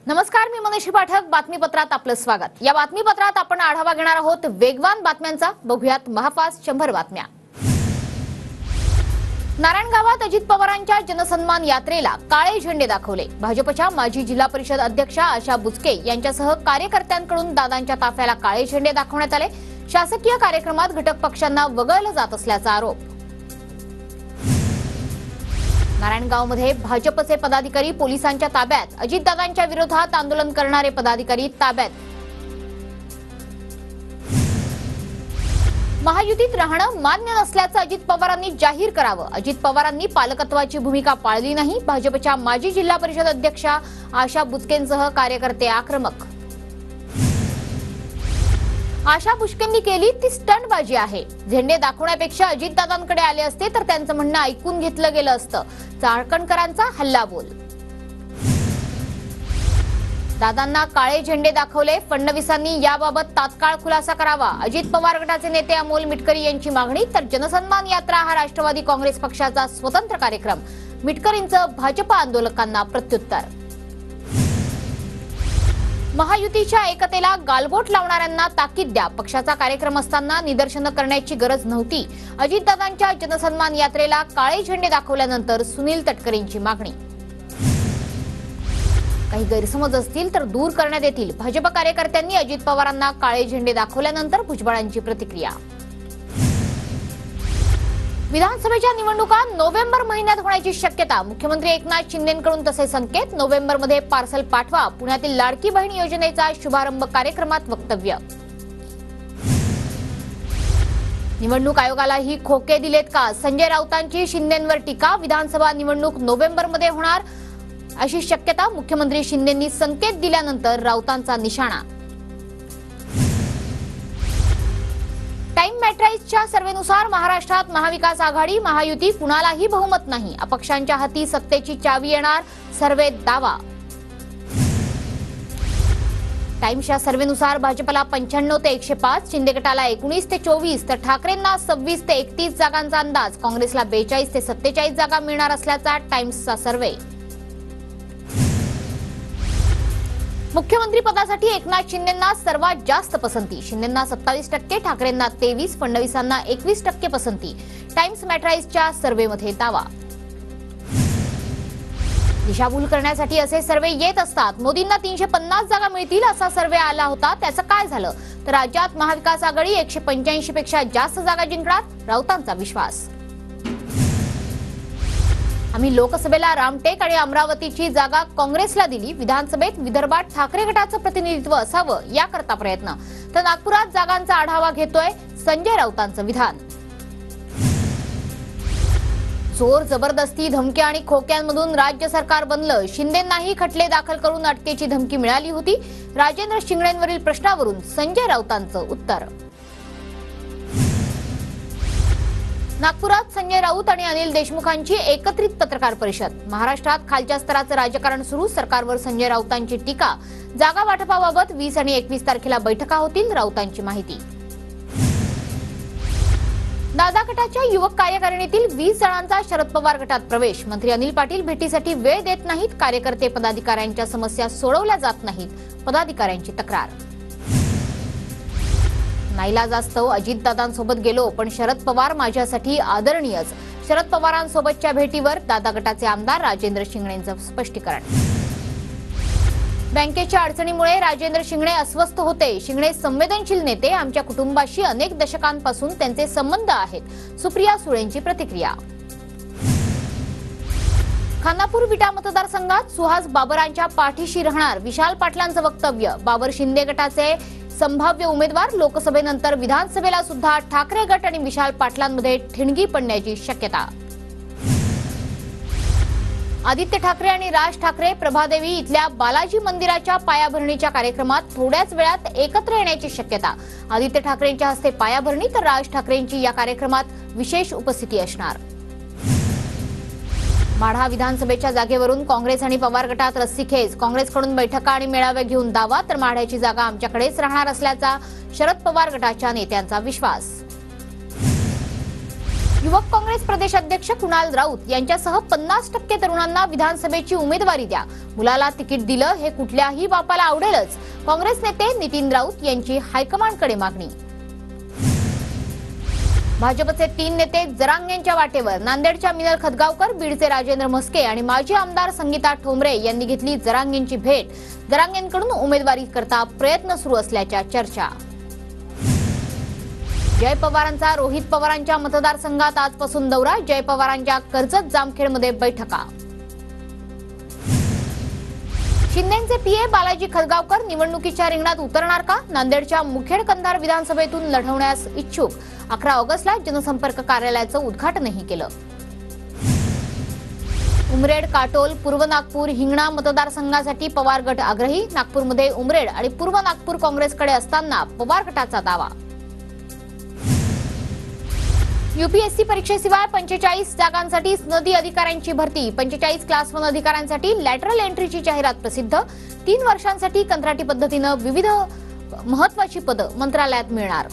नमस्कार, मी मनोज पाठक. बातमीपत्रात आपलं स्वागत. या बातमीपत्रात आपण आढावा घेणार आहोत वेगवान बातम्यांचा. बघूयात महाफास्ट 100 बातम्या. नारायणगावात अजित पवारांच्या जनसन्मान यात्रेला काळे झेंडे दाखवले. भाजपच्या माजी जिल्हा परिषद अध्यक्षा आशा बुचके यांच्यासह कार्यकर्त्यांकडून दादांच्या ताफ्याला काळे झेंडे दाखवण्यात आले. शासकीय कार्यक्रमात घटक पक्षांना वगळलं जात असल्याचा आरोप. नारायणगावमध्ये भाजपचे पदाधिकारी पोलिसांच्या ताब्यात. अजितदादांच्या विरोधात आंदोलन करणारे पदाधिकारी ताब्यात. महायुतीत राहणं मान्य नसल्याचं अजित पवारांनी जाहीर करावं. अजित पवारांनी पालकत्वाची भूमिका पाळली नाही. भाजपच्या माजी जिल्हा परिषद अध्यक्षा आशा बुचकेंसह कार्यकर्ते आक्रमक. आशा बुचकेंनी केली ती स्टंटबाजी आहे. झेंडे दाखवण्यापेक्षा अजितदादांकडे आले असते तर त्यांचं म्हणणं ऐकून घेतलं गेलं असतं. चाळकणकरांचा हल्लाबोल. दादांना काळे झेंडे दाखवले. फडणवीसांनी याबाबत तात्काळ खुलासा करावा. अजित पवार गटाचे नेते अमोल मिटकरी यांची मागणी. तर जनसन्मान यात्रा हा राष्ट्रवादी काँग्रेस पक्षाचा स्वतंत्र कार्यक्रम. मिटकरींचं भाजप आंदोलकांना प्रत्युत्तर. महायुतीच्या एकतेला गालबोट लावणाऱ्यांना ताकीद द्या. पक्षाचा कार्यक्रम असताना निदर्शनं करण्याची गरज नव्हती. अजितदादांच्या जनसन्मान यात्रेला काळे झेंडे दाखवल्यानंतर सुनील तटकरेंची मागणी. काही गैरसमज असतील तर दूर करण्यात येतील. भाजप कार्यकर्त्यांनी अजित पवारांना काळे झेंडे दाखवल्यानंतर भुजबळांची प्रतिक्रिया. विधानसभेच्या निवडणुका नोव्हेंबर महिन्यात होण्याची शक्यता. मुख्यमंत्री एकनाथ शिंदेंकडून तसे संकेत. नोव्हेंबरमध्ये पार्सल पाठवा. पुण्यातील लाडकी बहीण योजनेचा शुभारंभ कार्यक्रमात वक्तव्य. निवडणूक आयोगालाही खोके दिलेत का? संजय राऊतांची शिंदेंवर टीका. विधानसभा निवडणूक नोव्हेंबरमध्ये होणार अशी शक्यता. मुख्यमंत्री शिंदेंनी संकेत दिल्यानंतर राऊतांचा निशाणा. टाइम मॅट्राईजच्या सर्व्हेनुसार महाराष्ट्रात महाविकास आघाडी महायुती कुणालाही बहुमत नाही. अपक्षांच्या हाती सत्तेची चावी येणार. सर्व्हेत दावा. टाइम्सच्या सर्व्हेनुसार भाजपला 95 ते 105, शिंदे गटाला 19 ते 24 तर ठाकरेंना 26 ते 31 जागांचा अंदाज. काँग्रेसला 42 ते 47 जागा मिळणार असल्याचा टाइम्सचा सर्व्हे. मुख्यमंत्री पदासाठी एकनाथ शिंदेंना सर्वात जास्त पसंती. शिंदेंना 27%, ठाकरेंना 23%, फडणवीसांना 21% पसंती. टाइम्स मॅट्राईजच्या सर्व्हेमध्ये दावा. दिशाभूल करण्यासाठी असे सर्व्हे येत असतात. मोदींना 350 जागा मिळतील असा सर्व्हे आला होता. त्याचं काय झालं? तर राज्यात महाविकास आघाडी 185 पेक्षा जास्त जागा जिंकणार. राऊतांचा विश्वास. आम्ही लोकसभेला रामटेक आणि अमरावतीची जागा काँग्रेसला दिली. विधानसभेत विदर्भात ठाकरे गटाचं प्रतिनिधित्व असावं याकरता प्रयत्न. तर नागपुरात जागांचा आढावा घेतोय संजय राऊतांचं विधान. जोर जबरदस्ती, धमकी आणि खोक्यांमधून राज्य सरकार बनलं. शिंदेंनाही खटले दाखल करून अटकेची धमकी मिळाली होती. राजेंद्र शिंगणेंवरील प्रश्नावरून संजय राऊतांचं उत्तर. नागपुरात संजय राऊत आणि अनिल देशमुखांची एकत्रित पत्रकार परिषद. महाराष्ट्रात खालच्या स्तराचं राजकारण सुरू. सरकारवर संजय राऊतांची टीका. जागा वाटपाबाबत 20 आणि 21 तारखेला बैठका होतील. राऊतांची माहिती. दादा गटाच्या युवक कार्यकारिणीतील 20 जणांचा शरद पवार गटात प्रवेश. मंत्री अनिल पाटील भेटीसाठी वेळ देत नाहीत. कार्यकर्ते पदाधिकाऱ्यांच्या समस्या सोडवल्या जात नाहीत. पदाधिकाऱ्यांची तक्रार. नाईलाजास्तव अजितदादांसोबत गेलो पण शरद पवार माझ्यासाठी आदरणीयच. शरद पवारांसोबतच्या भेटीवर दादा गटाचे आमदार राजेंद्र शिंगणेंचं स्पष्टीकरण. बँकेच्या अडचणीमुळे राजेंद्र शिंगणे अस्वस्थ होते. शिंगणे संवेदनशील नेते. आमच्या कुटुंबाशी अनेक दशकांपासून त्यांचे संबंध आहेत. सुप्रिया सुळेंची प्रतिक्रिया. खानापूर विटा मतदारसंघात सुहास बाबरांच्या पाठीशी राहणार. विशाल पाटलांचं वक्तव्य. बाबर शिंदे गटाचे संभाव्य उमेदवार. लोकसभेनंतर विधानसभेला सुद्धा ठाकरे गट आणि विशाल पाटलांमध्ये ठिणगी पडण्याची शक्यता. आदित्य ठाकरे आणि राज ठाकरे प्रभादेवी इथल्या बालाजी मंदिराच्या पायाभरणीच्या कार्यक्रमात थोड्याच वेळात एकत्र येण्याची शक्यता. आदित्य ठाकरेंच्या हस्ते पायाभरणी तर राज ठाकरेंची या कार्यक्रमात विशेष उपस्थिती असणार. माढा विधानसभेच्या जागेवरून काँग्रेस आणि पवार गटात रस्सीखेच. काँग्रेसकडून बैठका आणि मेळावे घेऊन दावा. तर माढ्याची जागा आमच्याकडेच राहणार असल्याचा शरद पवार गटाच्या नेत्यांचा विश्वास. युवक काँग्रेस प्रदेश अध्यक्ष कुणाल राऊत यांच्यासह 50% तरुणांना विधानसभेची उमेदवारी द्या. मुलाला तिकीट दिलं हे कुठल्याही बापाला आवडेलच. काँग्रेस नेते नितीन राऊत यांची हायकमांडकडे मागणी. भाजपचे 3 नेते जरांगेंच्या वाटेवर. नांदेडच्या मिनल खतगावकर, बीडचे राजेंद्र म्हस्के आणि माजी आमदार संगीता ठोंबरे यांनी घेतली जरांगेंची भेट. जरांगेंकडून उमेदवारी करता प्रयत्न सुरू असल्याच्या चर्चा. जय पवारांचा रोहित पवारांच्या मतदारसंघात आजपासून दौरा. जय पवारांच्या कर्जत जामखेडमध्ये बैठका. शिंदेचे पीए बालाजी खतगावकर निवडणुकीच्या रिंगणात उतरणार का? नांदेडच्या मुखेड कंधार विधानसभेतून लढवण्यास इच्छुक. 11 ऑगस्टला जनसंपर्क कार्यालयाचं उद्घाटनही केलं. उमरेड, काटोल, पूर्व नागपूर, हिंगणा मतदारसंघासाठी पवार गट आग्रही. नागपूरमध्ये उमरेड आणि पूर्व नागपूर काँग्रेसकडे असताना पवार गटाचा दावा. यूपीएससी परीक्षेशिवाय 45 जागांसाठी नदी अधिकाऱ्यांची भरती. 45 क्लास 1 अधिकाऱ्यांसाठी लॅटरल एंट्रीची जाहिरात प्रसिद्ध. 3 वर्षांसाठी कंत्राटी पद्धतीनं विविध महत्वाची पदं मंत्रालयात मिळणार.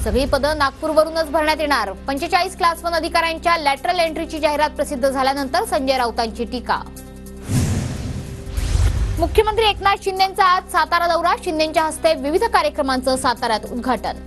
सगळी पदं नागपूरवरूनच भरण्यात येणार. 45 क्लास 1 अधिकाऱ्यांच्या लॅटरल एंट्रीची जाहिरात प्रसिद्ध झाल्यानंतर संजय राऊतांची टीका. मुख्यमंत्री एकनाथ शिंदेंचा आज सातारा दौरा. शिंदेंच्या हस्ते विविध कार्यक्रमांचं साताऱ्यात उद्घाटन.